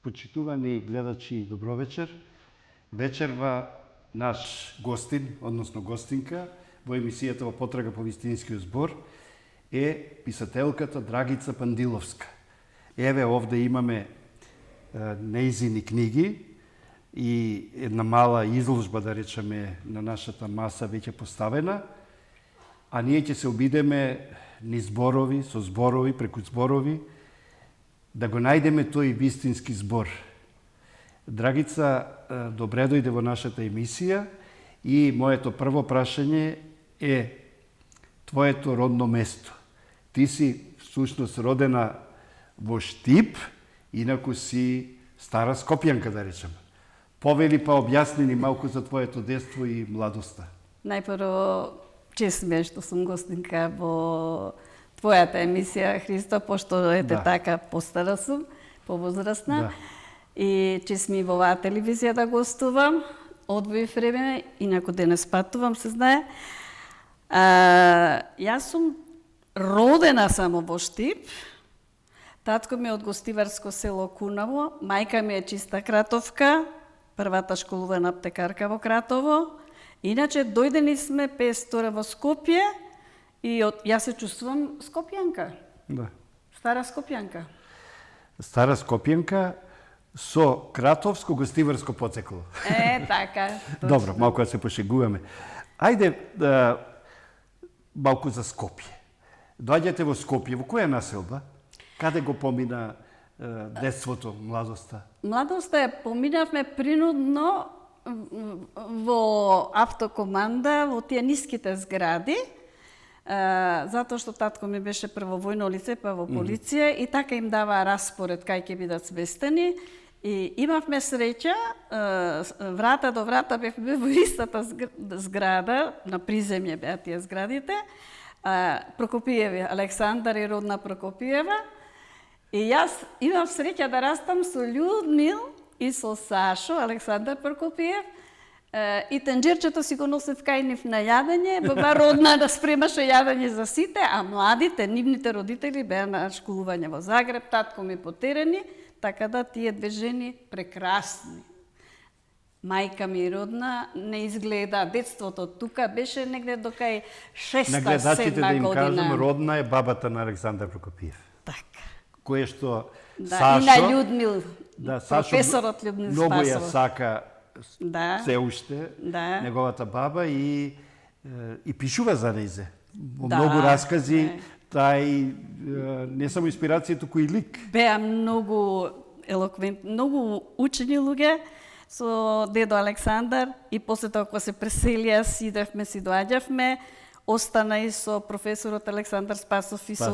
Почитувани гледачи, добро вечер. Вечерва наш гостин, односно гостинка, во емисијата во потрага по вистинскиот збор е писателката Драгица Пандиловска. Еве овде имаме неизини книги и една мала изложба, да речеме, на нашата маса веќе поставена, а ние ќе се обидеме ни зборови, со зборови, преку зборови, да го најдеме тој вистински збор. Драгица, добре дојде во нашата емисија и моето прво прашање е твоето родно место. Ти си всушност родена во Штип, инаку си стара Скопјанка, да речем. Повели па објасни ни малку за твоето детство и младоста. Најпрво, чест ми е што сум гостинка во твојата емисија, Христо, пошто ете така постара сум, повозрастна. Да. И чест ми во оваа телевизија да гостувам, одвоив време, инаку денес патувам, се знае. Јас сум родена само во Штип. Татко ми е од гостиварско село Кунаво, мајка ми е чиста Кратовка, првата школувана аптекарка во Кратово. Иначе дојдени сме 500 во Скопје и јас се чувствувам Скопјанка. Да. Стара Скопјанка. Стара Скопјанка со кратовско гостиварско потекло. Така. Добро, малку да се пошегуваме. Ајде малку за Скопје. Доаѓате во Скопје, во која населба? Каде го помина детството, младоста? Младоста ја поминавме принудно во автокоманда, во тие ниските згради, затоа што татко ми беше прво војно лице, па во полиција, и така им дава распоред кај ќе бидат сместени. И имавме среќа, врата до врата бевме во истата зграда, на приземје беа тие зградите, Прокопиеви, Александар и родна Прокопиева. И јас имав среќа да растам со Људмил и со Сашо, Александар Прокопиев, и тенџерчето си го носев кај нив на јадење, баба родна да спремаше јадење за сите, а младите, нивните родители беа на школување во Загреб, татко ми потерени, така да тие две жени прекрасни. Мајка ми родна не изгледа, детството тука беше негде до кај 6-7 година. На гледачите да им кажам, родна е бабата на Александар Прокопиев. Така. Кое што Да, и на Људмил, Сашо професорот Људмил Спасов. Многу ја сака се уште, неговата баба, и пишува за нејзе. Во многу раскази, тај не само инспирација, туку и лик. Беа многу елоквентни, многу учени луѓе со дедо Александар, и после тоа кога се преселија, сидевме, си доаѓавме, остана и со професорот Александар Спасов и со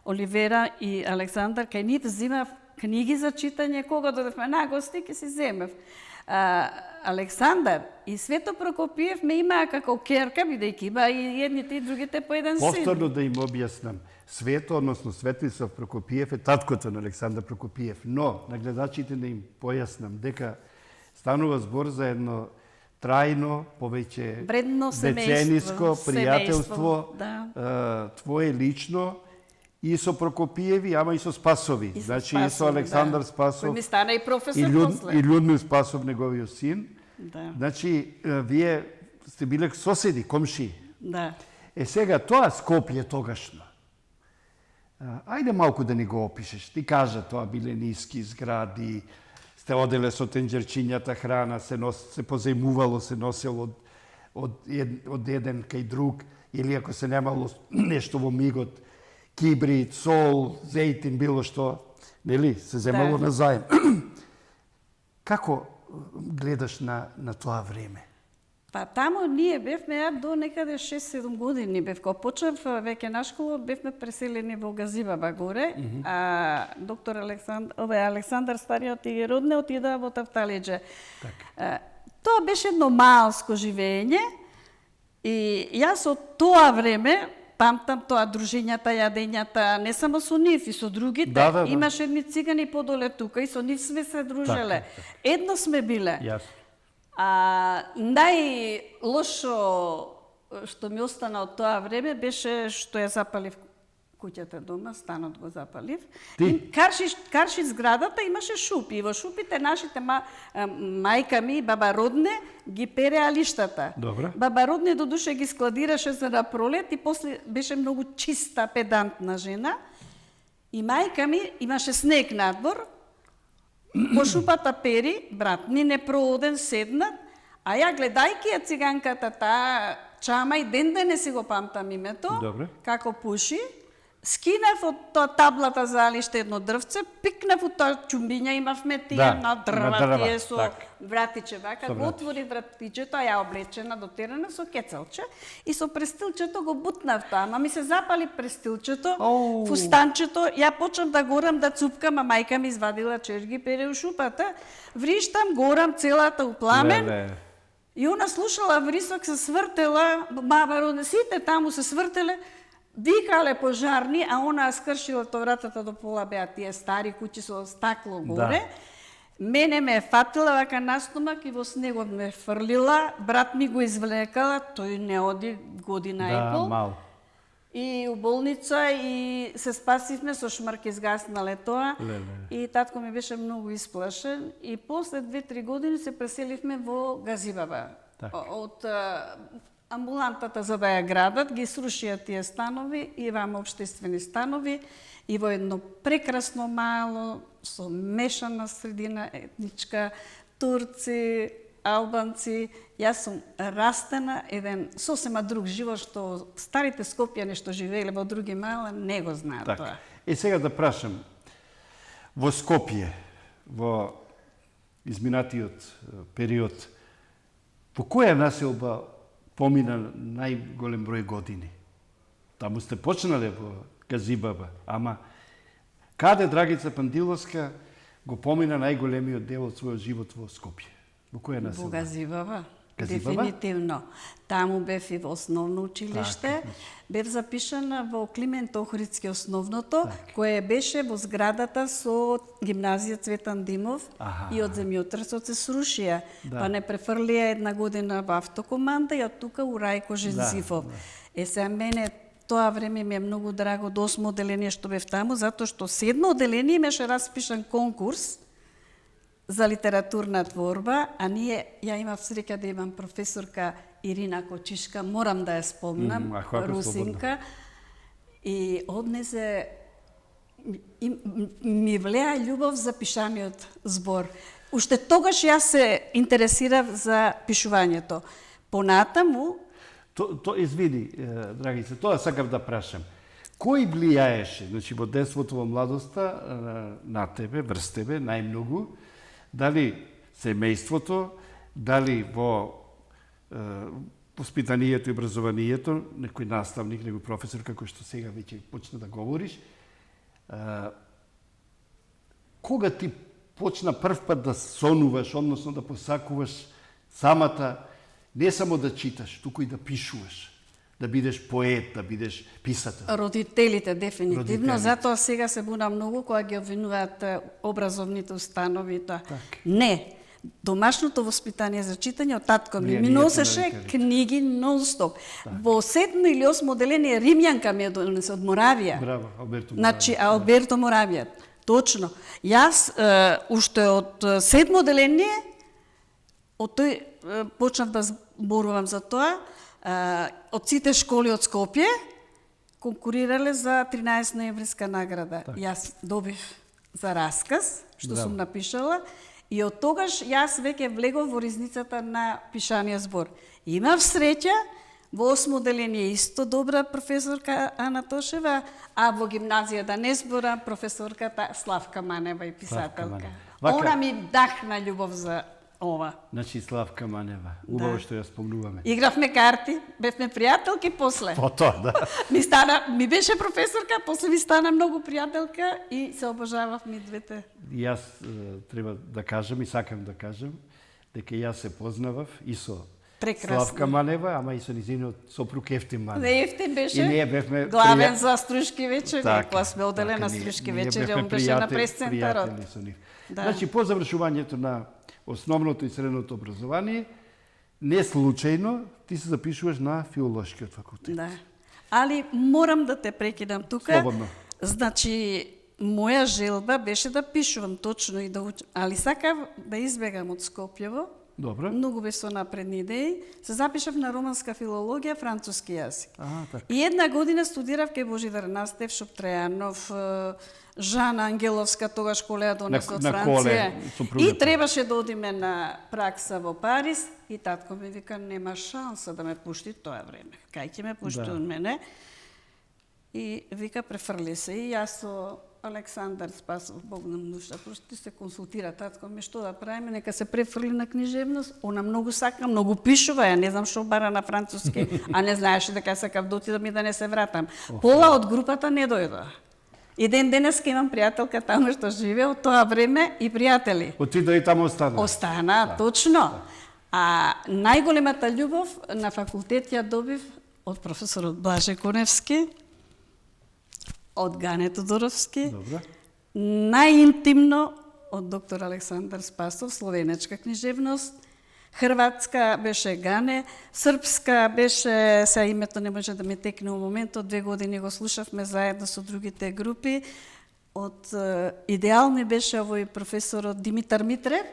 Оливера и Александар, кај нив земав книги за читање, кога додевме на гости, ќе си земев. Александар и Свето Прокопиев ме имаа како керка, бидејќи има и едните и другите по еден син. Повторно да им објаснам. Свето, односно Светлислав Прокопиев е таткото на Александар Прокопиев, но на гледачите да им појаснам дека станува збор за едно трајно, повеќе децениско пријателство, твое лично, и со Прокопиеви, ама и со Спасови. Значи и со Александар Спасов. Кој ми стана и професор после. И Људмил Спасов, неговиот син. Да. Значи, вие сте биле соседи, комши. Да. Сега, тоа Скопје тогашно. Ајде малку да ни го опишеш. Ти кажа, тоа биле ниски згради, сте оделе со тенџерчињата храна, се позајмувало, се носело од еден кај друг, или ако се немало нешто во мигот, кибрид, сол, зејтин, било што, нели, се земало на заем. Како гледаш на тоа време? Па таму ние бевме до некаде 6-7 години бев. Кога почнав веќе на школа, бевме преселени во Газибаба горе, а доктор Александар стариот и родне отида во Тафталиџе. Тоа беше едно малско живење и јас од тоа време памтам тоа дружењата, јадењата, не само со нив, и со другите. Имаше едни цигани подоле тука и со нив сме се дружеле. Едно сме биле. Најлошо што ми остана од тоа време беше што ја запалив куќата дома, станот го запалив. Ти? И карши зградата, имаше шупи. И во шупите нашите мајка ми и баба Родне ги переа лиштата. Добра. Баба Родне до душе ги складираше за на пролет и после беше многу чиста, педантна жена. И мајка ми имаше снег надвор, по шупата пери, брат ми непрооден седнат, а ја гледајќи ја циганката таа чама и ден не си го памтам името, Добре. како пуши, скинав од тоа таблата за алиште едно дрвце, пикнав од тоа чумбиња, имавме тие Да, на на дрва, дрва, тие со така. вратиче вака, Со го отвори вратичето, а ја облечена дотерана со кецалче и со престилчето го бутнав тоа, ама ми се запали престилчето, Оу. фустанчето, ја почнав да горам да цупкам, а мајка ми извадила черги пере у шупата, вриштам, горам целата у пламен. Леле. И она слушала врисок, се свртела, баба Родне, сите таму се свртеле, викале пожарни, а она скршила то вратата до пола, беа тие стари куќи со стакло горе. Мене ме фатила вака на стомак и во снегот ме фрлила, брат ми го извлекала, тој не оди година и Да, пол. мал. И у болница и се спасивме со шмрк изгаснале тоа. Леле. И татко ми беше многу исплашен и после 2-3 години се преселивме во Газибаба. Така. Од амбулантата за да ја градат ги срушија тие станови и вамо општествени станови и во едно прекрасно мало со мешана средина етничка, турци, албанци. Јас сум растена еден сосема друг живот што старите Скопјани што живееле во други мала не го знаат тоа. Така. И сега да прашам, во Скопје, во изминатиот период, по која населба помина најголем број години? Таму сте почнале во Газибаба, ама каде Драгица Пандиловска го помина најголемиот дел од својот живот во Скопје? Во која Во населба? Газибаба. Газибаба? Дефинитивно. Таму бев и во основно училиште. Така, Бев запишана во Климент Охридски основното, Така. кое беше во зградата со гимназија Цветан Димов Аха. и од земјотресот се срушија. Да. Па не префрлија една година во автокоманда и од тука у Рајко Жензифов. Сега мене тоа време ми е многу драго до 8 оделение што бев таму, затоа што 7 оделение имаше распишан конкурс за литературна творба, а ја имав среќа да имам професорка Ирина Кочишка, морам да ја спомнам, ако е русинка, и однесе ми влеа љубов за пишаниот збор. Уште тогаш јас се интересирав за пишувањето. Понатаму, Извини, Драгица, тоа сакав да прашам. Кој влијаеше, значи во детството, во младоста, на тебе, врз тебе, најмногу? Дали семејството, дали во воспитанието и образованието, некој наставник, некој професор, како што сега веќе почна да говориш, кога ти почна прв пат да сонуваш, односно да посакуваш самата, не само да читаш, туку и да пишуваш, да бидеш поет, да бидеш писател? родителите, дефинитивно. Родителите. Затоа сега се буна многу кога ги обвинуваат образовните установи и тоа. Така. Не. Домашното воспитание за читање од татко ми Влијанието ми на носеше родителите. книги нон-стоп. Во 7 или 8 оделение Римјанка ми е донесе од Моравија. Браво, Алберто. Значи, Алберто Моравија. Точно. Јас уште од 7 оделение од тој почнав да зборувам за тоа. Од сите школи од Скопје конкурирале за 13 ноемвриска награда. Јас добив за расказ, што Браво. сум напишала, и од тогаш јас веќе влегов во ризницата на пишаниот збор. Имав среќа, во 8 оделение исто добра професорка Ана Тошева, а во гимназија да не зборам професорката Славка Манева и писателка. Манева. Вака- Она ми дахна љубов за ова. Значи Славка Манева. Убаво Да. што ја спомнуваме. Игравме карти, бевме пријателки после. Тоа, да. Ми беше професорка, после ми стана многу пријателка и се обожававме двете. Јас треба да кажам и сакам да кажам дека јас се познавав и со Прекрасно. Славка Манева, ама и со низиниот сопруг Ефтим Манев. Не Ефтин беше И ние бевме главен за Струшки вечери, Така, кога сме оделе на ние- Струшки ние вечери, бевме он беше на пријатели пресцентарот. со нив. Да. Значи, по завршувањето на основното и средното образование, не случајно ти се запишуваш на филолошкиот факултет. Да. али морам да те прекинам тука. Слободно. Значи, моја желба беше да пишувам точно и да учам, али сакав да избегам од Скопјево. Добро. Многу беше со напредни идеи. Се запишав на романска филологија, француски јазик. Така. И една година студирав кај Божидар Настев, Шоп Трајанов, Жана Ангеловска, тогаш колеја донесла од на Франција. коле, супругата. И требаше да одиме на пракса во Париз и татко ми вика нема шанса да ме пушти тоа време. Кај ќе ме пушти од мене? И вика префрли се и јас со Александар Спасов, Бог нам душа, прошто се консултира татко ми што да правиме, нека се префрли на книжевност. Она многу сака, многу пишува, ја не знам што бара на француски, а не знаеше дека сакав да отидам и да не се вратам. Пола од групата не дојдоа. И ден денеска имам пријателка таму што живее од тоа време и пријатели. Отида и таму остана. Остана, точно. А најголемата љубов на факултет ја добив од професорот Блаже Коневски, од Гане Тодоровски, Добро. најинтимно од доктор Александар Спасов, словенечка книжевност, хрватска беше Гане, српска беше, сега името не може да ми текне во моментот, 2 години го слушавме заедно со другите групи. Од идеал ми беше овој професорот Димитар Митрев,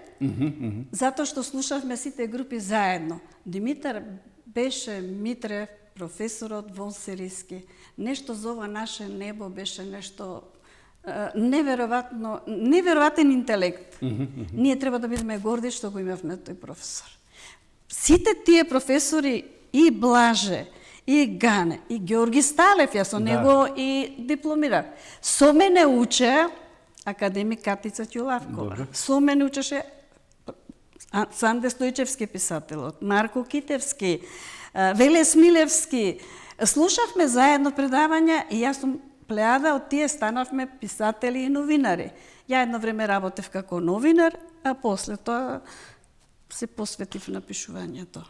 затоа што слушавме сите групи заедно. Димитар беше Митрев, професорот Вон Сериски. Нешто за ова наше небо беше нешто неверојатен интелект. Ние треба да бидеме горди што го имавме тој професор. Сите тие професори и Блаже, и Гане, и Георги Сталев, јас со него и дипломирав. Со мене учеа академик Катица Ќулавкова. Со мене учеше Санде Стојчевски писателот, Марко Китевски, Веле Смилевски. Слушавме заедно предавања и јас сум плеада од тие станавме писатели и новинари. Ја едно време работев како новинар, а после тоа се посветив на пишувањето.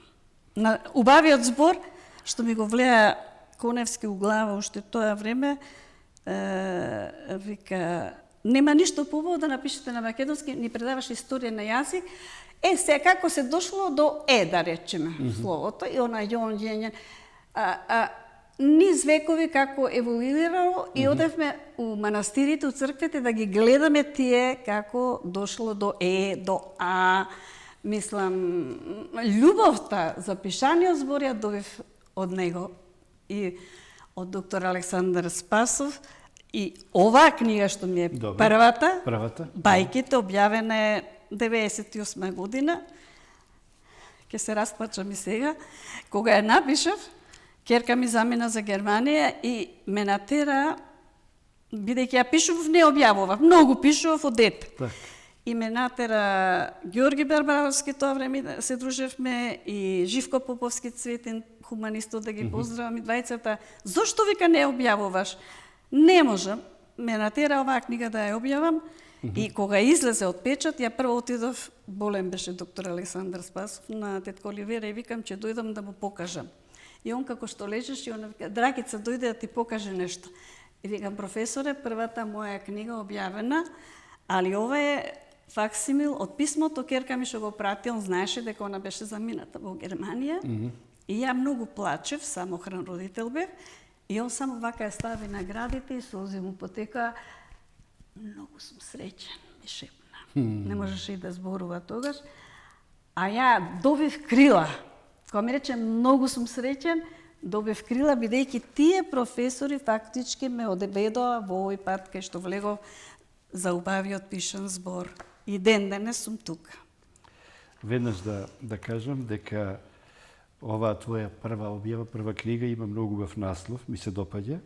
На убавиот збор, што ми го влеа Коневски у глава уште тоа време, вика, нема ништо побаво да напишете на македонски, ни предаваш историја на јазик. Сега како се дошло до да речеме, словото, и она јон, низ векови како еволуирало и одевме у манастирите, у црквите да ги гледаме тие како дошло до до а. Мислам, љубовта за пишаниот збор ја добив од него и од доктор Александар Спасов. И оваа книга што ми е првата, Бајките, објавена е 98 година, ќе се расплачам и сега, кога ја напишав, ќерка ми замина за Германија и ме натера, бидејќи ја пишував, не објавував, многу пишував од дете. И ме натера Георги Барбаровски, тоа време се дружевме, и Живко Поповски Цветен, хуманистот, да ги поздравам и двајцата. Зошто вика не објавуваш? Не можам. Ме натера оваа книга да ја објавам. И кога излезе од печат, ја прво отидов, болен беше доктор Александар Спасов, на тетко Оливера и викам, че дојдам да му покажам. И он како што лежеше, и он вика, Драгица, дојде да ти покаже нешто. И викам, професоре, првата моја книга објавена, али ова е факсимил од писмото, ќерка ми што го прати, он знаеше дека она беше замината во Германија. И ја многу плачев, самохран родител бев, и он само вака ја стави на градите и солзи му потека. Многу сум среќен, ми шепна. Не можеше и да зборува тогаш. А ја добив крила. Кога ми рече многу сум среќен, добив крила, бидејќи тие професори фактички ме одведоа во овој пат кај што влегов за убавиот пишан збор. И ден денес сум тука. Веднаш да кажам дека оваа твоја прва објава, прва книга има многу убав наслов, ми се допаѓа.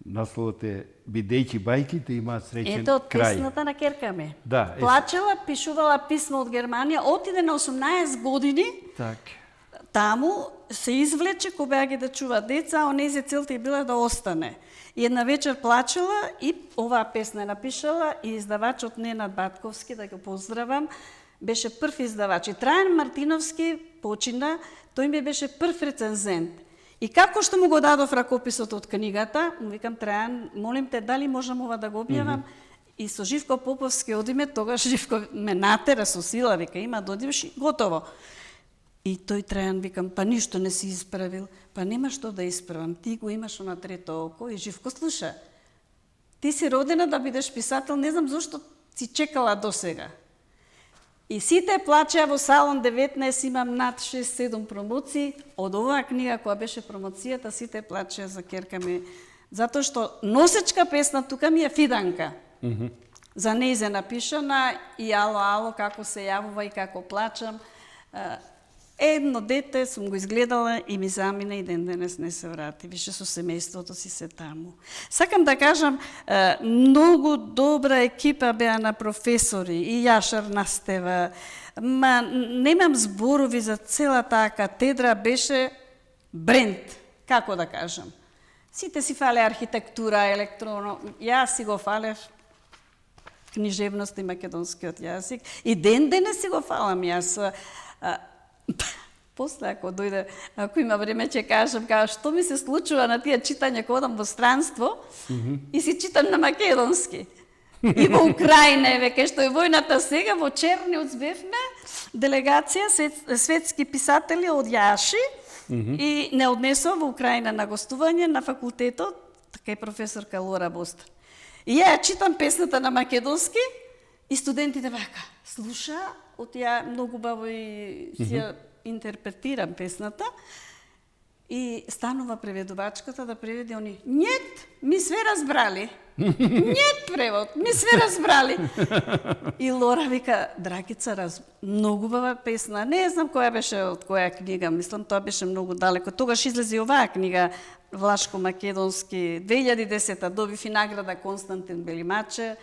Насловот е Бидејќи бајките имаат среќен крај. Ето од песната на ќерка ми. Да. Плачела, пишувала писмо од Германија, отиде на 18 години. Так. Таму се извлече, кога беа ги да чува деца, а онези целта и била да остане. И една вечер плачела и оваа песна е напишала и издавачот Ненад Батковски, да го поздравам, беше прв издавач. И Трајан Мартиновски почина, тој ми беше прв рецензент. И како што му го дадов ракописот од книгата, му викам, Трајан, молим те, дали можам ова да го објавам? И со Живко Поповски одиме, тогаш Живко ме натера со сила, вика, има да одиш, готово. И тој Трајан, викам, па ништо не си исправил. Па нема што да исправам, ти го имаш на трето око и Живко слуша. Ти си родена да бидеш писател, не знам зашто си чекала до сега. И сите плачеа во Салон 19, имам над 6-7 промоции. Од оваа книга која беше промоцијата, сите плачеа за керка ми. Затоа што носечка песна тука ми е Фиданка. За нејзе напишана и ало, ало, како се јавува и како плачам. Едно дете сум го изгледала и ми замина и ден денес не се врати. Више со семејството си се таму. Сакам да кажам, многу добра екипа беа на професори и Јашар Настева. Ма немам зборови за цела таа катедра, беше бренд, како да кажам. Сите си фале архитектура, електроно, јас си го фалев книжевност и македонскиот јазик. И ден денес си го фалам јас. После, ако дојде, ако има време, ќе кажам, што ми се случува на тие читања кога одам во странство и си читам на македонски. И во Украина, веќе што е војната сега, во Черниоц бевме делегација светски писатели од Јаши и не однесува во Украина на гостување на факултетот, така и професорка Лора Бостан. И ја читам песната на македонски и студентите вака, слуша, од ја многу баво и си ја интерпретирам песната и станува преведувачката да преведе они. Нет, ми све разбрали. Нет превод, ми све разбрали. И Лора вика, Драгица, многу бава песна. Не знам која беше од која книга, мислам тоа беше многу далеко. Тогаш излезе оваа книга Влашко-македонски 2010 добив и награда Константин Белимаче,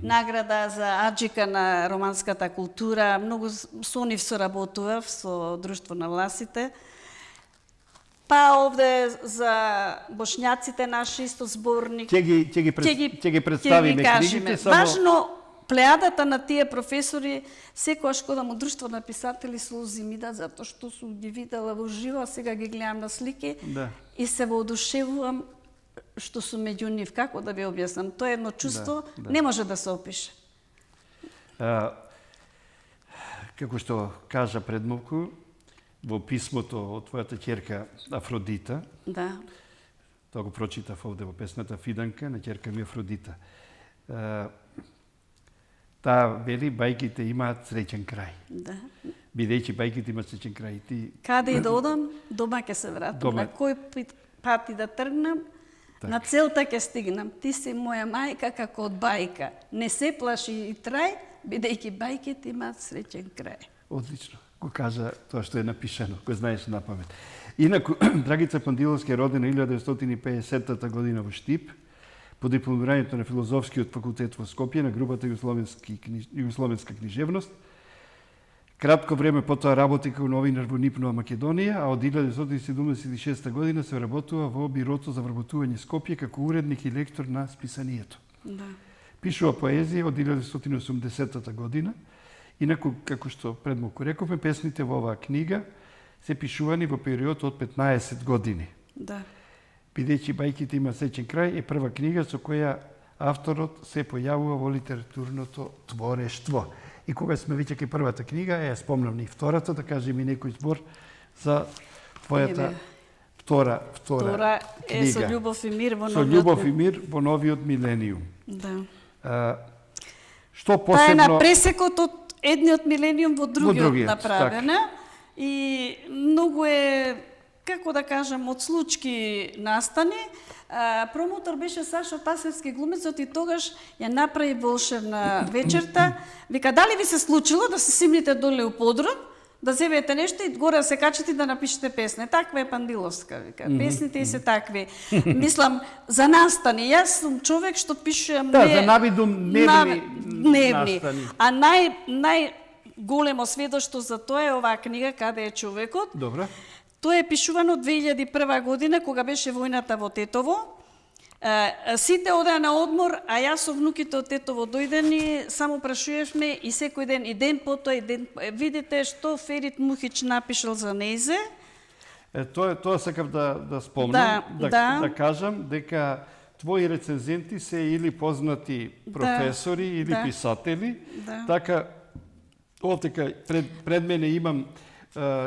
награда за Аджика на романската култура. Многу со нив соработував со Друштво на власите. Па овде за бошњаците наши исто зборник. Ќе ги представиме книгите. Важно, плеадата на тие професори, секојаш кога му Друштво на писатели слузи ми да, затоа што сум ги видела во живо, сега ги гледам на слики и се воодушевувам што сум меѓу нив. Како да ви објаснам? Тоа е едно чувство, не може да се опише. Како што кажа пред малку, во писмото од твојата ќерка Афродита, тоа го прочитав овде во песната Фиданка, на ќерка ми Афродита. Таа вели, бајките имаат среќен крај. Бидејќи бајките имаат среќен крај. Каде и да одам, дома ќе се вратам. На кој пат и да тргнам, на целта ќе стигнам. Ти си моја мајка како од бајка. Не се плаши и трај, бидејќи бајките имаат среќен крај. Одлично. Го кажа тоа што е напишано, го знаеш на памет. Инаку, Драгица Пандиловска е родена 1950 година во Штип, по дипломирањето на филозофскиот факултет во Скопје на групата Југословенска книжевност. Кратко време потоа работи како новинар во НИП Нова Македонија, а од 1976 година се работува во Бирото за вработување Скопје како уредник и лектор на списанието. Пишува поезија од 1980 година. Инаку, како што пред малку рековме, песните во оваа книга се пишувани во период од 15 години. Бидејќи бајките има сечен крај, е прва книга со која авторот се појавува во литературното творештво. И кога сме веќе кај првата книга, ја спомнам и втората, да кажем и некој збор за твојата втора книга. Со љубов и мир во новиот милениум. Со љубов и мир во новиот милениум. Што посебно... Таа е на пресекот од едниот милениум во другиот направена. И многу е, како да кажам, од случки настани. Промотор беше Сашо Тасевски, глумецот, и тогаш ја направи волшебна вечерта. Вика, дали ви се случило да се симните доле у подрум, да земете нешто и горе се качите да напишете песне. Таква е Пандиловска, вика. Песните и се такви. Мислам, за настани. Јас сум човек што пишувам за навидум дневни настани. А најголемо сведоштво за тоа е оваа книга Каде е човекот. Добро. Тоа е пишувано 2001 година, кога беше војната во Тетово. Сите одеа на одмор, а јас со внуките од Тетово дојдени, само прашувавме и секој ден, и ден потоа, и ден... Видите што Ферит Мухич напишал за нејзе. Тоа сакав да спомнам, да кажам, дека твои рецензенти се или познати професори, или писатели. Така, овдека пред мене имам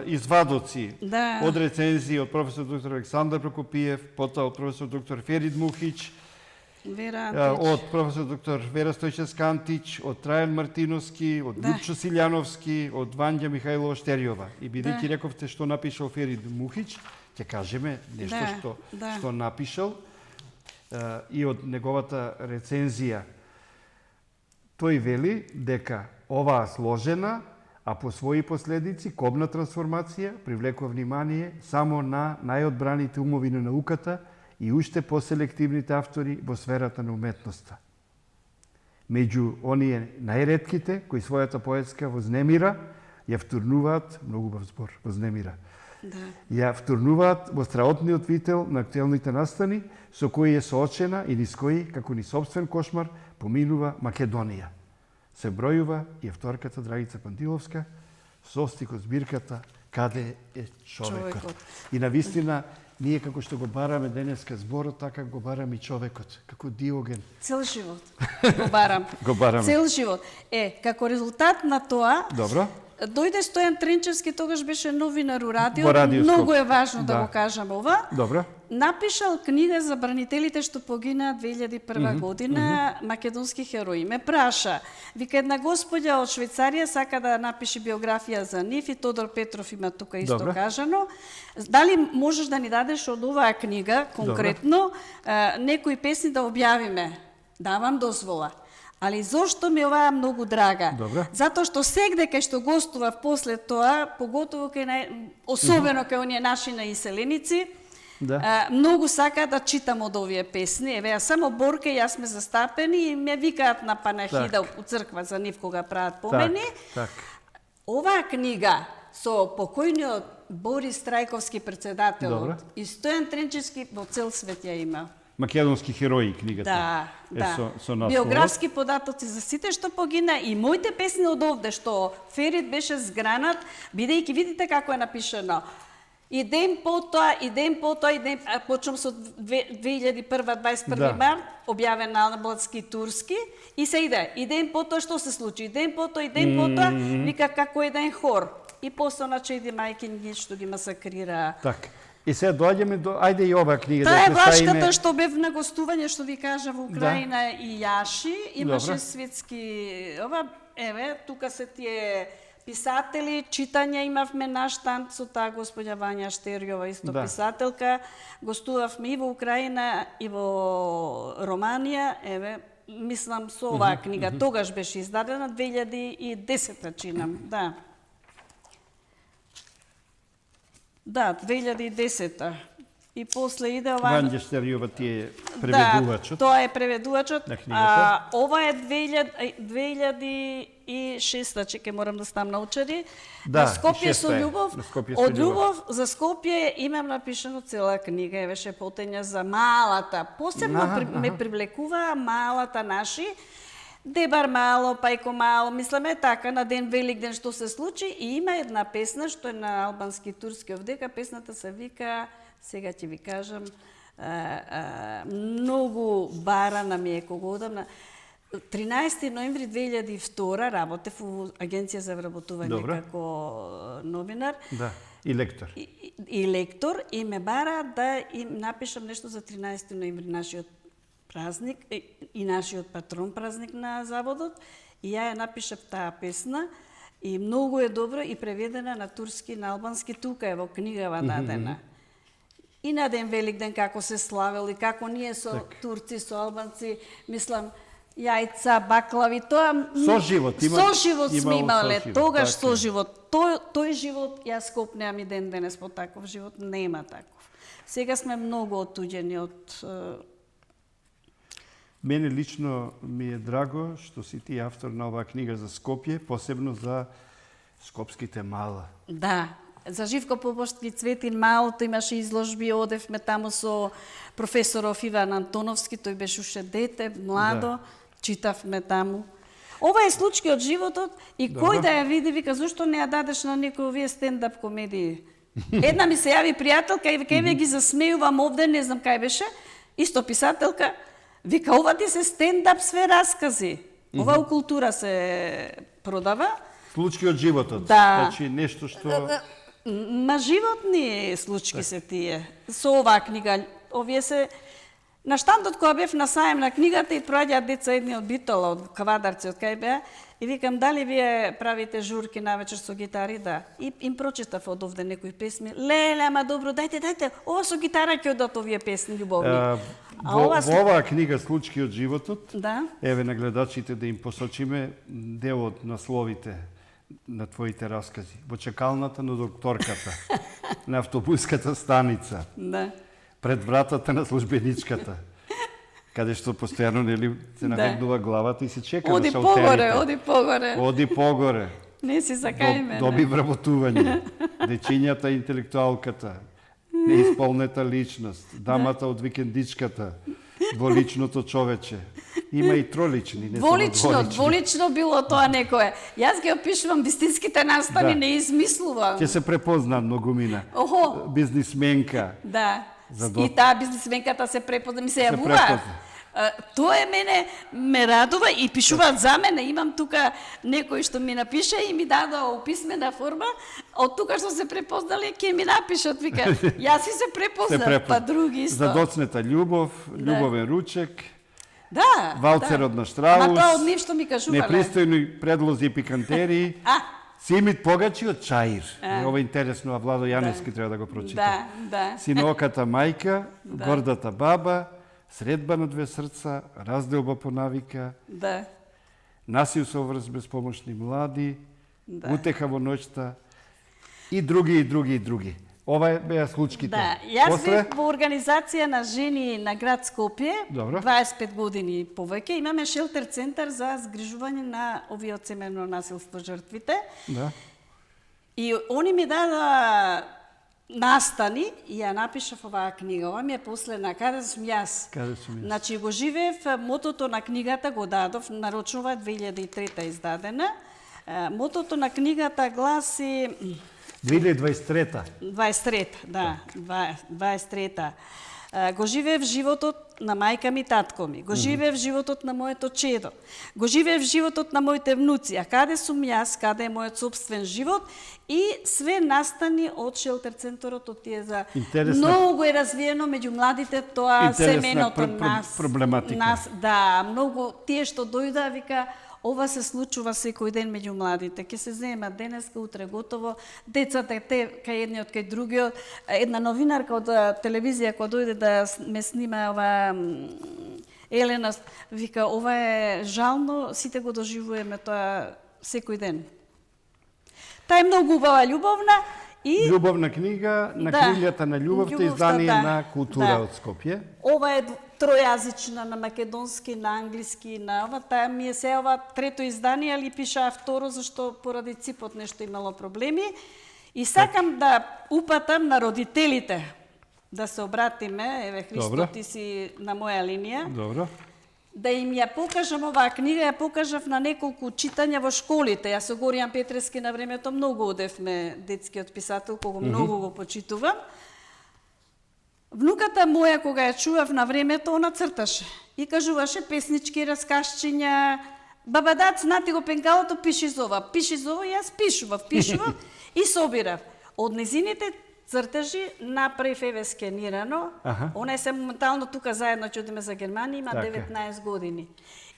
извадоци Да. од рецензии од професор доктор Александар Прокопиев, потоа од професор доктор Ферид Мухич, Вера Антич. од професор доктор Вера Стојчевска Антич, од Трајан Мартиновски, од Лупчо Силјановски, од Вања Михајлова Штериова. И бидејќи рековте што напишал Ферид Мухич, ќе кажеме нешто што напишал и од неговата рецензија. Тој вели дека оваа сложена, а по своји последици кобна трансформација привлекува внимание само на најодбраните умови на науката и уште поселективните автори во сферата на уметноста. Меѓу оние најретките кои својата поетска вознемира ја втурнуваат, многу убав збор, вознемира, ја втурнуваат во страотниот вител на актуелните настани со кои е соочена и низ кои, како ни собствен кошмар, поминува Македонија. Се бројува и авторката Драгица Пантиловска со стихот збирката Каде е човекот. И навистина, ние како што го бараме денеска зборот, така го бараме и човекот, како Диоген. Цел живот го барам. Го бараме. Цел живот. Како резултат на тоа, Добро. дојде Стојан Тренчевски, тогаш беше новинар у радио. Во Радиоскоп. Многу е важно да го кажам ова. Добро. Напишал книга за бранителите што погина 2001 година, македонски херои. Ме праша, вика една господја од Швајцарија сака да напише биографија за нив и Тодор Петров има тука исто кажано. Дали можеш да ни дадеш од оваа книга конкретно некои песни да објавиме? Давам дозвола. Али зошто ми оваа многу драга? Затоа што сегде кај што гостував после тоа, поготово особено кај оние наши наиселеници, многу сака да читам од овие песни. Еве, само Борка и јас сме застапени и ме викаат на панахида у црква за нив кога прават помени. Оваа книга со покојниот Борис Трајковски председателот и Стојан Тренчевски во цел свет ја има. Македонски херои книгата. Со биографски податоци за сите што погина и моите песни од овде што Ферид беше згранат, бидејќи видите како е напишано. И ден потоа, почнам со 2001-21 март, објавен на албански и турски, и се иде. И ден потоа што се случи? И ден потоа, вика како еден хор. И после на чеди мајки што ги масакрира. Така. И сега доаѓаме до ајде и оваа книга да се ставиме. Таа е вашката што бев на гостување што ви кажа во Украина и Јаши, имаше светски еве, тука се тие писатели, читања имавме наш танц со таа господја Вања Штериова, исто писателка. Гостувавме и во Украина и во Романија, еве, мислам со оваа книга. Тогаш беше издадена 2010 чинам, Да, 2010-та. И после иде ова... Вања Штериова ти е преведувачот. Да, тоа е преведувачот. На книгата. Ова е 2006-та, чекај, морам да ставам научари. Да, на Скопје со љубов. Од љубов за Скопје имам напишано цела книга, евеше потења за малата. Посебно ме привлекува малата наши. Дебар мало, пајко мало, мисламе така, на ден Великден што се случи и има една песна што е на албански турски овдека, песната се вика, сега ќе ви кажам, многу барана ми е кога одам на 13 ноември 2002 работев во Агенција за вработување како новинар. Да, и лектор. И лектор и ме бара да им напишам нешто за 13 ноември, нашиот празник и нашиот патрон празник на заводот, и ја напишав таа песна и многу е добро и преведена на турски, на албански, тука е во книгава дадена. И на ден Великден како се славел и како ние со турци, со албанци, мислам, јајца, баклави, тоа... Соживот сме имале, тогаш соживот. Тој живот јас копнеам и ден денес по таков живот, нема таков. Сега сме многу отуѓени од... Мене лично ми е драго што си ти автор на оваа книга за Скопје, посебно за скопските мала. Да, за Живко Поборски Цветин малото имаше изложби, одевме таму со професоров Иван Антоновски, тој беше уште дете, младо, читавме таму. Ова е случај од животот и кој да ја види, вика, зашто не ја дадеш на некој овие стендап комедии? Една ми се јави пријателка и вика, еве ги засмејувам овде, не знам кај беше, исто писателка, вика, ова ти се стендап све раскази. Ова у култура се продава. Случки од животот. Да. Значи нешто што Ма животни случки се тие. Со оваа книга, овие се на штандот кога бев на саем на книгата и проаѓаат деца едни од Битола, од Кавадарци, од кај беа, и викам дали вие правите журки навечер со гитари, да. И им прочитав од овде некои песни. Леле, ама добро, дајте, ова со гитара ќе одат овие песни љубовни. во оваа книга Случки од животот, Да. еве на гледачите да им посочиме дел од насловите на твоите раскази. Во чекалната на докторката, на автобуската станица, Да. пред вратата на службеничката, каде што постојано нели се навегнува главата и се чека Оди на погоре, шалтерите. оди погоре. Оди погоре. Не си закај мене. Доби вработување. Дечињата интелектуалката, неисполнета личност, дамата од викендичката, дволичното човече. Има и тролични, не само Дволично било тоа некое. Јас ги опишувам вистинските настани, Да. не измислувам. Ќе се препозна многумина. Охо. Бизнисменка. Да. За И таа бизнисменката се препозна, ми се јавува. препозна. Тоа ме радува и пишуваат за мене. Имам тука некој што ми напише и ми дадоа у писмена форма. Од тука што се препознали, ќе ми напишат, вика. Јас си се препознав, па други исто. Задоцнета љубов, љубовен ручек, Да. Валцерот да. на Штраус. Ама тоа од нив што ми кажувале. Непристојни предлози и пикантерии. Симит Погачи од Чаир. Ова е интересно, а Владо Јаневски треба да го прочита. Да. Синоката мајка, гордата баба, средба на две срца, разделба по навика, Да. насил со врз безпомошни млади, утеха во ноќта и други. Ова беа случките. Да, јас бев во организација на жени на град Скопје, Добро. 25 години повеќе. Имаме шелтер центар за згрижување на овие од семејно насилство жртвите. Да. И они ми дадоа настани и ја напишав оваа книга. Ова ми е последна. Каде сум јас? Каде сум јас? Значи го живеев, мотото на книгата го дадов, нарочнова 2003 издадена. Мотото на книгата гласи 2023-та. 23-та, да, 23-та. Го живеев животот на мајка ми, татко ми. Го живеев животот на моето чедо. Го живеев животот на моите внуци. А каде сум јас, каде е мојот собствен живот и све настани од шелтер центарот, од тие за Интересна. многу е развиено меѓу младите тоа Интересна семејното проблематика. Да, многу тие што дојда вика ова се случува секој ден меѓу младите. Ќе се земат денеска, утре готово. Децата те кај едниот кај другиот. Една новинарка од телевизија која дојде да ме снима ова Елена вика ова е жално, сите го доживуваме тоа секој ден. Таа е многу убава, љубовна и Љубовна книга на крилјата на љубовта, издание на Култура од Скопје. Ова е тројазична на македонски, на англиски, на ова. Таа ми е се ова трето издание, али пишаа второ, зашто поради ципот нешто имало проблеми. И сакам да упатам на родителите да се обратиме, еве Христо, ти си на моја линија. Добро. Да им ја покажам оваа книга, ја покажав на неколку читања во школите. Јас со Горијан Петрески на времето многу одевме, детскиот писател, кога многу го почитувам. Внуката моја, кога ја чував на времето, она црташе. И кажуваше песнички, раскашчиња. Баба Дац, нати го пенкалото, пиши за ова. Пиши за ова, јас пишував и собирав. Од незините цртежи направив еве скенирано. Она е се моментално тука заедно ќе одиме за Германија, има 19 години.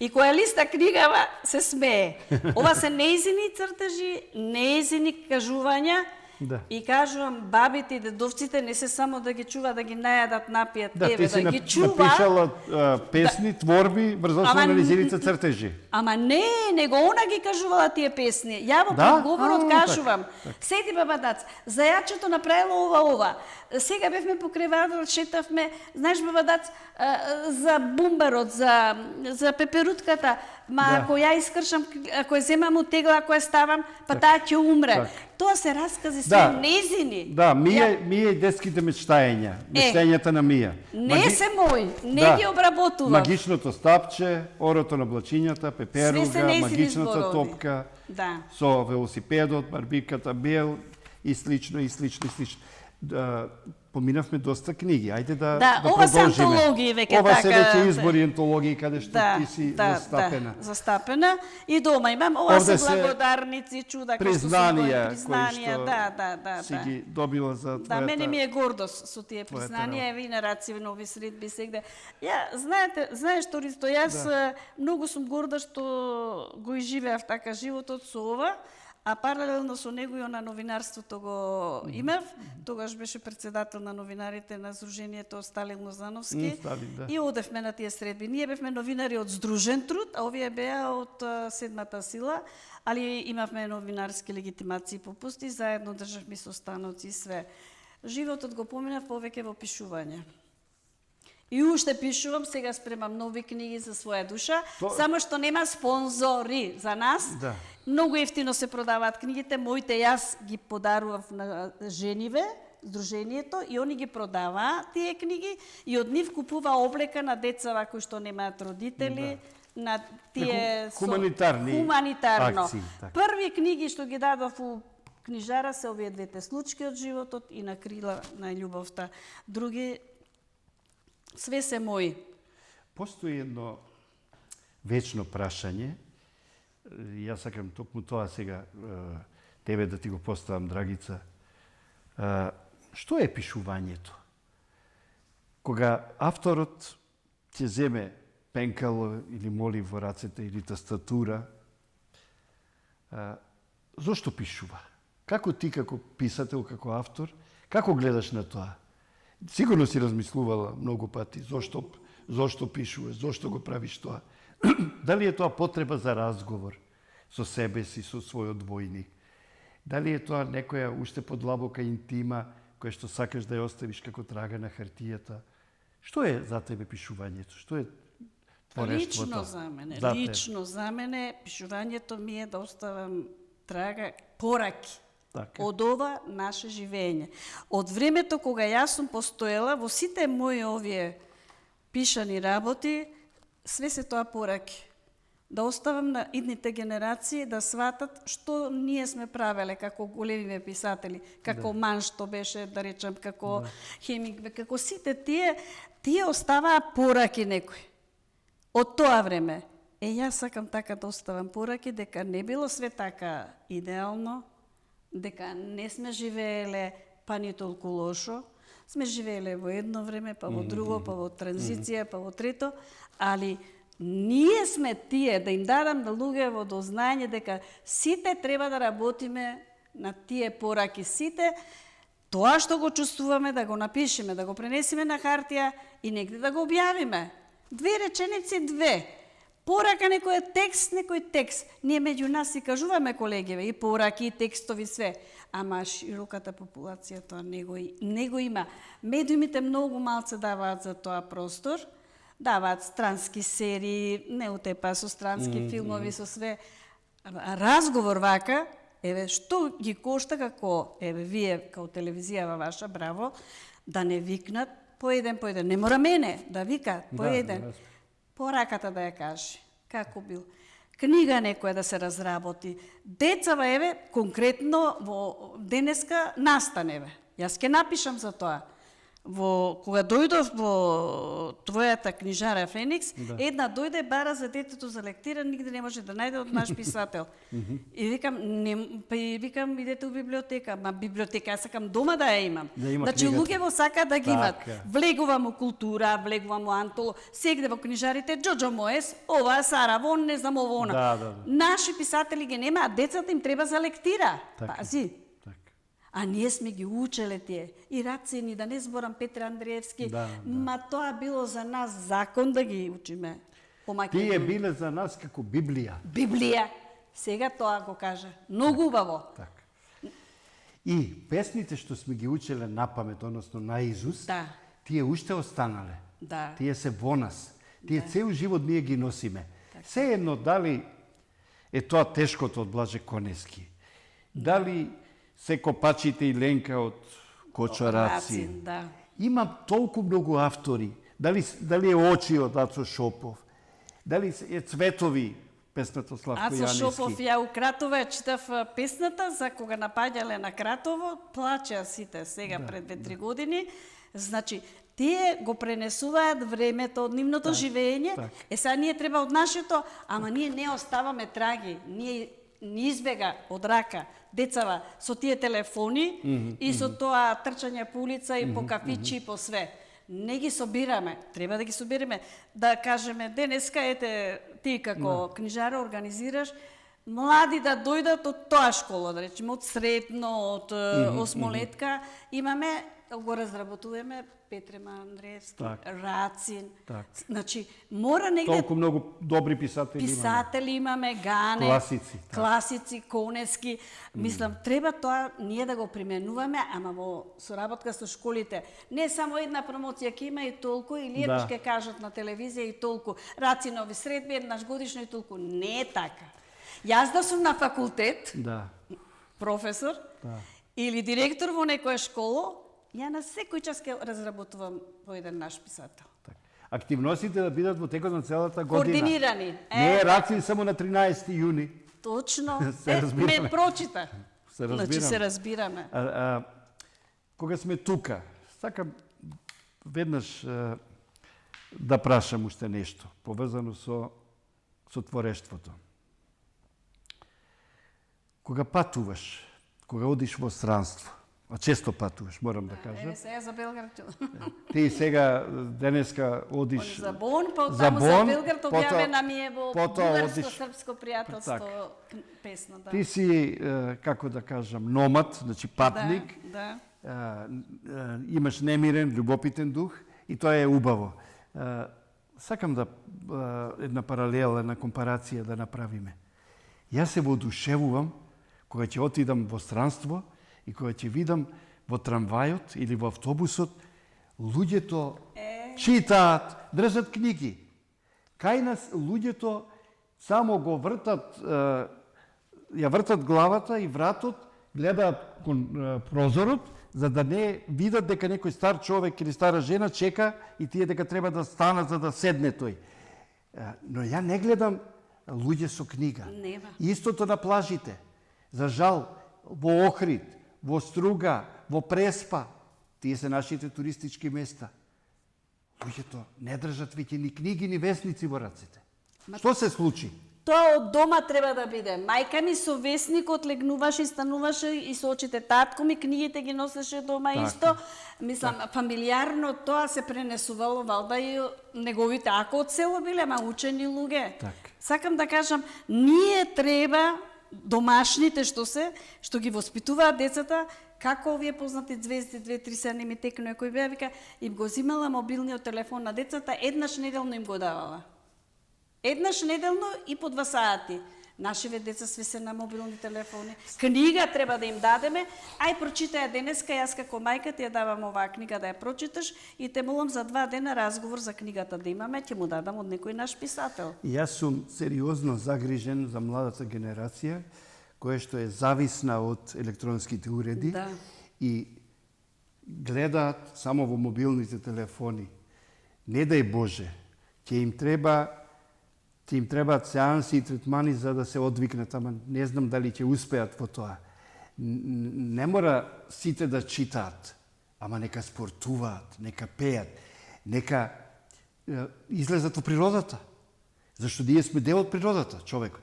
И која листа книгава се смее. Ова се неизини цртежи, неизини кажувања. Да. И кажувам, бабите и дедовците не се само да ги чува, да ги најадат, напијат, еве, да ги чува. Напишала песни, творби, врз основа на низините цртежи. Ама не, него она ги кажувала тие песни. Ја во предговорот кажувам, седи баба Дац, зајачето направило ова. Сега бевме покрај вадот, шетавме, знаеш баба Дац, за бумбарот, за пеперутката, ако ја искршам, ако ја земам од тегла, ако ја ставам, па таа ќе умре. Тоа се раскази све незини. Да, Мија и детските мечтања, мечтањата на Мија. Не се мои, не ги обработувам. Магичното стапче, орото на блачињата, пеперуга, магичната топка, со велосипедот, барбиката бел и слично. поминавме доста книги. Ајде да ова се продолжиме. антологии веќе Ова се така, веќе избори антологии каде што ти си застапена. Да, застапена. И дома имам, ова Овде се благодарници, чуда, признанија признанија, си ги добила за твојата... Да, мене ми е гордост со тие признанија, еве и на Раци нови средби сегде. Знаеш што, Ристо, јас многу сум горда што го изживеав така животот со ова, а паралелно со него и на новинарството го имав. Тогаш беше председател на новинарите на Сдруженијето Сталин Лозановски. И одевме на тие средби. Ние бевме новинари од Здружен труд, а овие беа од Седмата сила, али имавме новинарски легитимации и попусти, заедно државме со станоци и све. Животот го поминав повеќе во пишување. И уште пишувам, сега спремам нови книги за своја душа, само што нема спонзори за нас. Да. Многу ефтино се продаваат книгите, моите јас ги подарував на жениве, Сдруженијето, и они ги продаваа тие книги и од нив купува облека на децава кои што немаат родители, на тие хуманитарно акции. Први книги што ги дадов у книжара се овие двете случки од животот и на крила на љубовта. Други све се мои. Постои едно вечно прашање. Јас сакам токму тоа сега тебе да ти го поставам, Драгица. Што е пишувањето? Кога авторот ќе земе пенкало или моли во рацете или тастатура, зошто пишува? Како ти како писател, како автор, како гледаш на тоа? Сигурно си размислувала многу пати зошто пишуваш, зошто го правиш тоа. Дали е тоа потреба за разговор со себе си, со својот двојник? Дали е тоа некоја уште подлабока интима која што сакаш да ја оставиш како трага на хартијата? Што е за тебе пишувањето? Што е творештвото? Лично за мене пишувањето ми е да оставам трага, пораки. Од ова наше живење. Од времето кога јас сум постоела, во сите мои овие пишани работи, све се тоа пораки. Да оставам на идните генерации да сватат што ние сме правеле како големи писатели, како Ман што беше, да речем, како Хемингвей, како сите тие оставаа пораки некои. Од тоа време. Јас сакам така да оставам пораки, дека не било све така идеално, дека не сме живееле па ни толку лошо, сме живееле во едно време, па во друго, па во транзиција, па во трето, али ние сме тие да им дадам на луѓето до знаење дека сите треба да работиме на тие пораки, сите тоа што го чувствуваме да го напишеме, да го пренесеме на хартија и негде да го објавиме. 2 реченици, 2. Порака некој текст. Ние меѓу нас си кажуваме, колегиве, и пораки, и текстови, све. Ама широката популација тоа не го има. Медиумите многу малце даваат за тоа простор. Даваат странски серии, не утепа со странски филмови, со све. Разговор вака, еве, што ги кошта како, еве, вие, као телевизија ваша, браво, да не викнат по еден. Не мора мене да викат по еден. Пораката да ја каже, како бил. Книга некоја да се разработи. Децава, еве, конкретно во денеска настаневе. Јас ќе напишам за тоа. Кога дојдов во твојата книжара Феникс, една дојде бара за детето за лектира, нигде не може да најде од наш писател. И викам, идете у библиотека. Ма библиотека, јас сакам дома да ја имам. Значи, луѓето сака да ги имат. Влегувам у култура, влегувам у антоло, сегде во книжарите, Џоџо Моес, ова, Сара Вон, не знам ово, она. Наши писатели ги нема, а децата им треба за лектира. Пази. А ние сме ги учеле тие. И Рацини, да не зборам Петр Андреевски, ма тоа било за нас закон да ги учиме. Тие биле за нас како Библија. Библија. Сега тоа го кажа. Многу убаво. И песните што сме ги учеле напамет, односно наизуст, тие уште останале. Тие се во нас. Тие цел живот ние ги носиме. Се едно дали е тоа тешкото од Блаже Конески, дали се Копачите и Ленка од Кочараци. Има толку многу автори. Дали е Очи од Ацо Шопов, дали е Цветови песната Славко Ацо Шопов, Јаневски. ја у Кратово ја читав песната за кога напаѓале на Кратово, плачеа сите сега пред 2-3 години. Значи, тие го пренесуваат времето од нивното живење. так. Сега ние треба од нашето, ама ние не оставаме траги. Ние ни избега од рака децава со тие телефони и со тоа трчање по улица и по кафичи и по све. Не ги собираме, треба да ги собираме. Да кажеме, денеска, ете, ти како книжара организираш, млади да дојдат од тоа школа, да речеме, од средно, од осмолетка, имаме, го разработуваме Петрема Андреевски, Так. Рацин. Так. Значи, мора негде Толку многу добри писатели имаме. писатели имаме, Гане, Класици, так. класици, Конески. Мислам, треба тоа ние да го применуваме, ама во соработка со школите. Не само една промоција ќе има и толку, или Да. ќе кажат на телевизија и толку. Рацинови средби еднаш годишно и толку. Не е така. Јас да сум на факултет, Да. професор, Да. или директор во некоја школа, ја на секој час ќе разработувам по еден наш писател. Така. Активностите да бидат во текот на целата година. Координирани. Не е Рацин само на 13 јуни. Точно. Се разбираме. Ме прочита. Се Значи разбираме. се разбираме. Кога сме тука, сакам веднаш да прашам уште нешто, поврзано со творештвото. Кога патуваш, кога одиш во странство, а често патуваш, морам да кажам. Еве сега за Белград. Ти сега денеска одиш За Бон, па за таму за Бон, Белград потоа- објавена ми е во потоа одиш- бугарско-српско пријателство песна, да. Ти си, како да кажам, номад, значи патник, Да, имаш немирен, љубопитен дух и тоа е убаво. Сакам да една паралела, една компарација да направиме. Јас се воодушевувам кога ќе отидам во странство и кога ќе видам во трамвајот или во автобусот луѓето читаат, држат книги. Кај нас луѓето само го вртат, ја вртат главата и вратот, гледаат кон прозорот, за да не видат дека некој стар човек или стара жена чека и тие дека треба да станат за да седне тој. Но ја не гледам луѓе со книга. Нема. Истото на плажите. За жал, во Охрид, во Струга, во Преспа, тие се нашите туристички места. Луѓето не држат веќе ни книги, ни весници во раците. Што се случи? Тоа од дома треба да биде. Мајка ми со весникот легнуваше и стануваше и со очите. Татко ми книгите ги носеше дома Така. исто. Мислам, фамилиарно тоа се пренесувало валда и неговите, ако од село биле, ама учени луѓе. Така. Сакам да кажам, ние треба домашните што ги воспитуваат децата, како овие познати звезди 2-3 се не ми текно кој беа, вика, им го зимала мобилниот телефон на децата, еднаш неделно им го давала. Еднаш неделно и по 2 сати. Нашиве деца све се на мобилни телефони. Книга треба да им дадеме. Ај прочитај денеска, јас како мајка ти ја давам оваа книга да ја прочиташ и те молам за 2 дена разговор за книгата да имаме, ќе му дадам од некој наш писател. И јас сум сериозно загрижен за младата генерација, која што е зависна од електронските уреди Да. и гледаат само во мобилните телефони. Не дај Боже, ќе им требаат сеанси и третмани за да се одвикнат, ама не знам дали ќе успеат во тоа. Не мора сите да читаат, ама нека спортуваат, нека пеат, нека излезат во природата. Зашто ние сме дел од природата, човекот.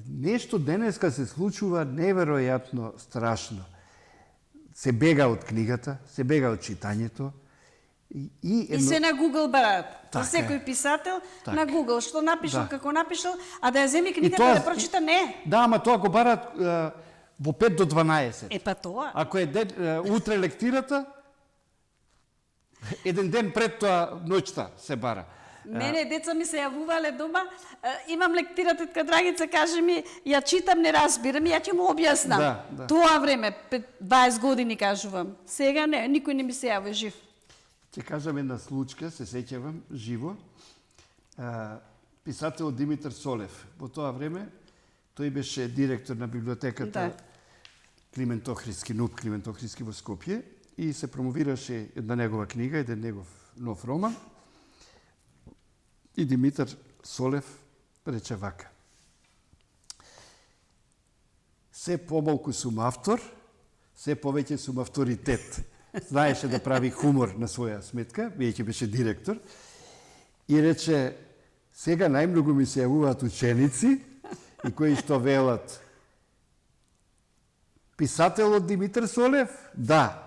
Нешто денеска се случува неверојатно страшно. Се бега од книгата, се бега од читањето, И се на Google бараат. Така За секој е. писател Така. на Google, што напишал, Да. како напишал, а да ја земи книгата тоа- да прочита, не. Да, ама тоа го барат во 5 до 12. Е, па тоа. Ако е утре лектирата, еден ден пред тоа ноќта се бара. Мене деца ми се јавувале дома, имам лектира тетка Драгица, каже ми, ја читам, не разбирам, ја ќе му објаснам. Да. Тоа време, 20 години кажувам. Сега не, никој не ми се јави жив. Ќе кажам една случка, се сеќавам, живо. Писател Димитар Солев. Во тоа време, тој беше директор на библиотеката Да. Климент Охридски, НУП Климент Охридски во Скопје и се промовираше една негова книга, еден негов нов роман. И Димитар Солев рече вака. се помалку сум автор, се повеќе сум авторитет. Знаеше да прави хумор на своја сметка, веќе беше директор, и рече, сега најмногу ми се јавуваат ученици и кои што велат, писателот Димитар Солев? Да.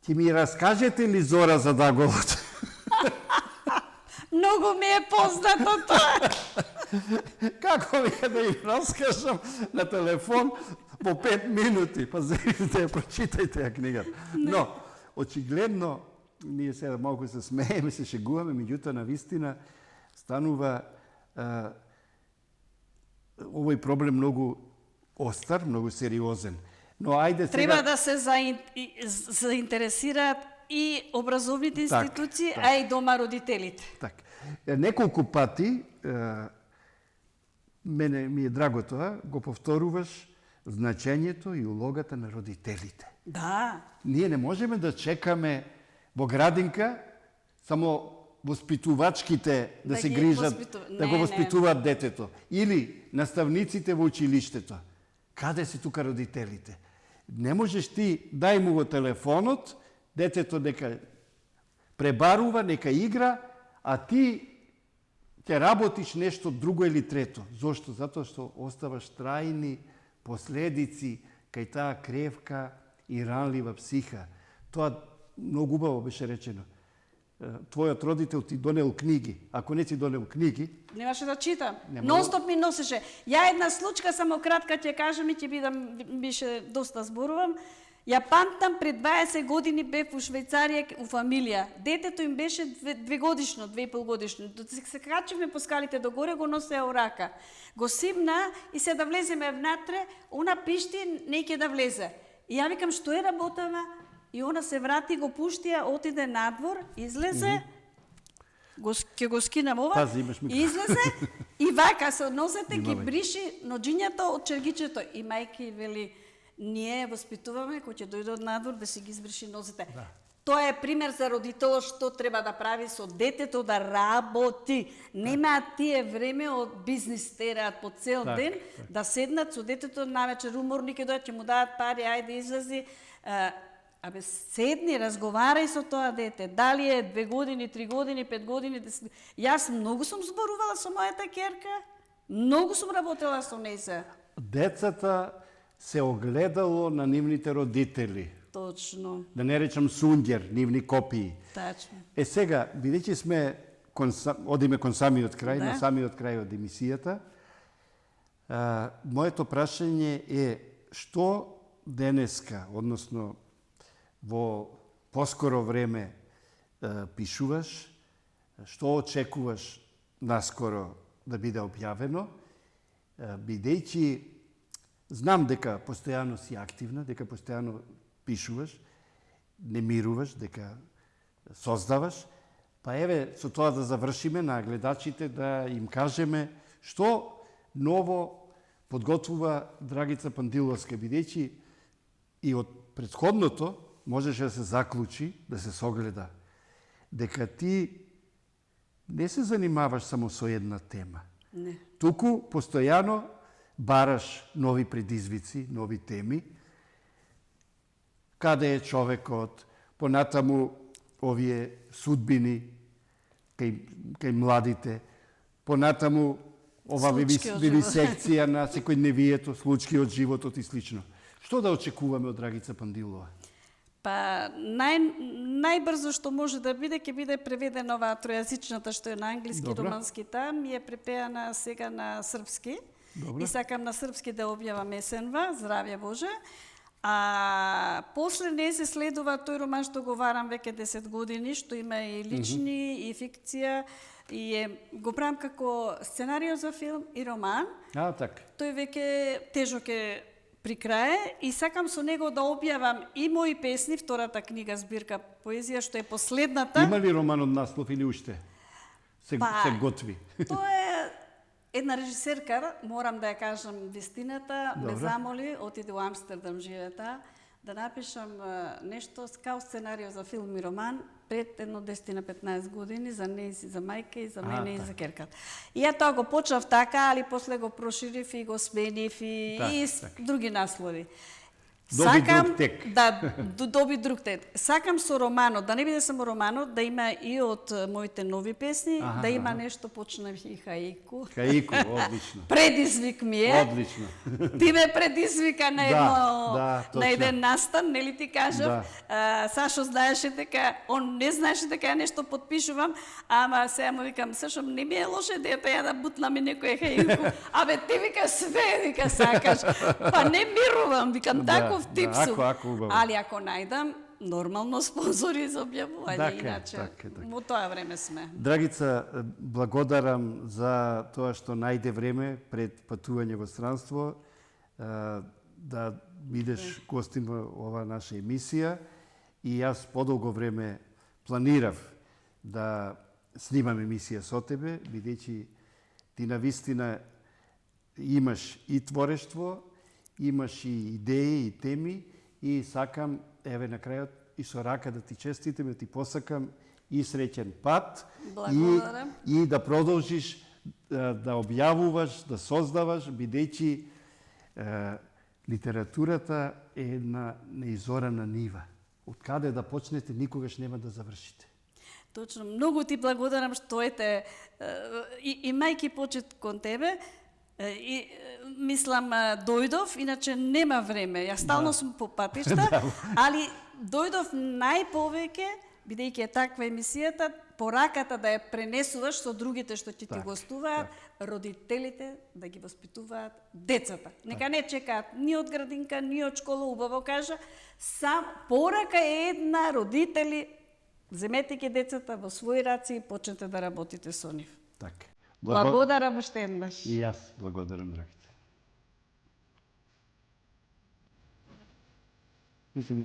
Ќе ми раскажете ли Зора за Даголот? Многу ми е познато тоа. Како вика да им раскажам на телефон по 5 минути, па зелите ја прочитајте ја книгата. Но, очигледно, ние сега малку се смееме, се шегуваме, меѓутоа на вистина станува овој проблем многу остар, многу сериозен. Но ајде сега... Треба да се заинтересираат и образовните институции, так. а и дома родителите. Так. Неколку пати, мене ми е драго тоа, го повторуваш значењето и улогата на родителите. Да. Ние не можеме да чекаме во градинка само воспитувачките да се грижат, да го воспитуваат детето. Или наставниците во училиштето. Каде се тука родителите? Не можеш ти, дај му го телефонот, детето нека пребарува, нека игра, а ти ќе работиш нешто друго или трето. Зошто? Затоа што оставаш трајни последици кај таа кревка и ранлива психа. Тоа многу убаво беше речено. Твојот родител ти донел книги. Ако не ти донел книги... Немаше да читам. Нон-стоп ми носеше. Ја една случка, само кратка ќе кажам и ќе бидам, беше доста зборувам. Ја памтам, пред 20 години бев у Швајцарија у фамилија. Детето им беше 2 годишно, 2,5 годишно. Се качивме по скалите догоре, го носеа у рака. Го симна и се да влеземе внатре, она пишти, не ќе да влезе. И ја викам, што е работава? И она се врати, го пуштија, отиде надвор, излезе, ќе го скинам ова, излезе и вака се носете, ги бриши ноџињата од чергичето. И мајки вели, ние воспитуваме, кој ќе дојде од надвор да си ги избриши нозете. Да. Тоа е пример за родителот што треба да прави со детето, да работи. Немаат тие време од бизнис тераат по цел ден, да седнат со детето навечер уморни, ќе дојат, ќе му дадат пари, ајде излази. Абе, седни, разговарај со тоа дете. Дали е 2 години, 3 години, 5 години, 10... Јас многу сум зборувала со мојата керка, многу сум работела со нејза. Децата се огледало на нивните родители. Точно. Да не речам сундјер, нивни копии. Тачно. Сега, бидејќи сме одиме кон самиот крај, на самиот крај од емисијата, моето прашање е што денеска, односно во поскоро време пишуваш, што очекуваш наскоро да биде објавено, бидејќи знам дека постојано си активна, дека постојано пишуваш, не мируваш, дека создаваш, па еве со тоа да завршиме на гледачите да им кажеме што ново подготвува Драгица Пандиловска, бидејќи и од претходното можеше да се заклучи, да се согледа, дека ти не се занимаваш само со една тема. Не. Туку постојано бараш нови предизвици, нови теми. Каде е човекот, понатаму овие судбини кај младите, понатаму ова вивисекција на секојдневието, случки од животот и слично. Што да очекуваме од Драгица Пандилова? Па најбрзо што може да биде, ќе биде преведена оваа тројазичната што е на англиски, романски там, е препеана сега на српски. Добре. И сакам на српски да објавам есенва, здравје Боже. А после не се следува тој роман што го варам веќе 10 години, што има и лични, и фикција, и го правам како сценарио за филм и роман. Так. Тој веќе тежок е при крај и сакам со него да објавам и мои песни, втората книга збирка поезија што е последната. Има ли роман од наслов или уште? Се готви. Тоа е една режисерка, морам да ја кажам вистината, ме замоли, отиде у Амстердам живеета, да напишам нешто као сценарио за филм и роман пред едно 10 на 15 години за неј си, за мајка и за мене и така. за керката. И ја тоа го почнав така, али после го проширив и го сменив и други наслови. Доби друг тек. Да, доби друг тек. Сакам со романот, да не биде само романот, да има и од моите нови песни, да има нешто, почнав и хаику. Хаику, одлично. Предизвик ми е. Одлично. Ти ме предизвика на точно. еден настан, нели ти кажав? Сашо знаеше дека, он не знаеше дека ја нешто подпишувам, ама сега му викам, Сашо, не ми е лоше дете ја да бутнам и некој хаику. Абе, ти вика све, вика сакаш. Па не мирувам, викам, таков тип сум. убаво. Али ако најдам, нормално спонзори за објавување, Така, иначе така. во тоа време сме. Драгица, благодарам за тоа што најде време пред патување во странство да бидеш гостин во ова наша емисија и јас подолго време планирав да снимам емисија со тебе, бидејќи ти навистина имаш и творештво, имаш и идеи и теми и сакам, еве на крајот, и со рака да ти честитам, да ти посакам и среќен пат и да продолжиш да објавуваш, да создаваш, бидејќи литературата е една неизорана нива. Од каде да почнете, никогаш нема да завршите. Точно, многу ти благодарам што имајќи почет кон тебе, и мислам дојдов, иначе нема време. Јас стално сум по патишта, али дојдов најповеќе, бидејќи е таква емисијата, пораката да ја пренесуваш со другите што ќе ти гостуваат, родителите да ги воспитуваат децата. Нека не чекаат ни од градинка, ни од школа, убаво кажа. Сам порака е една, родители, земете ги децата во своји раци и почнете да работите со нив. Така. Благодарам уште еднаш. И јас благодарам, Драгица. Мислим,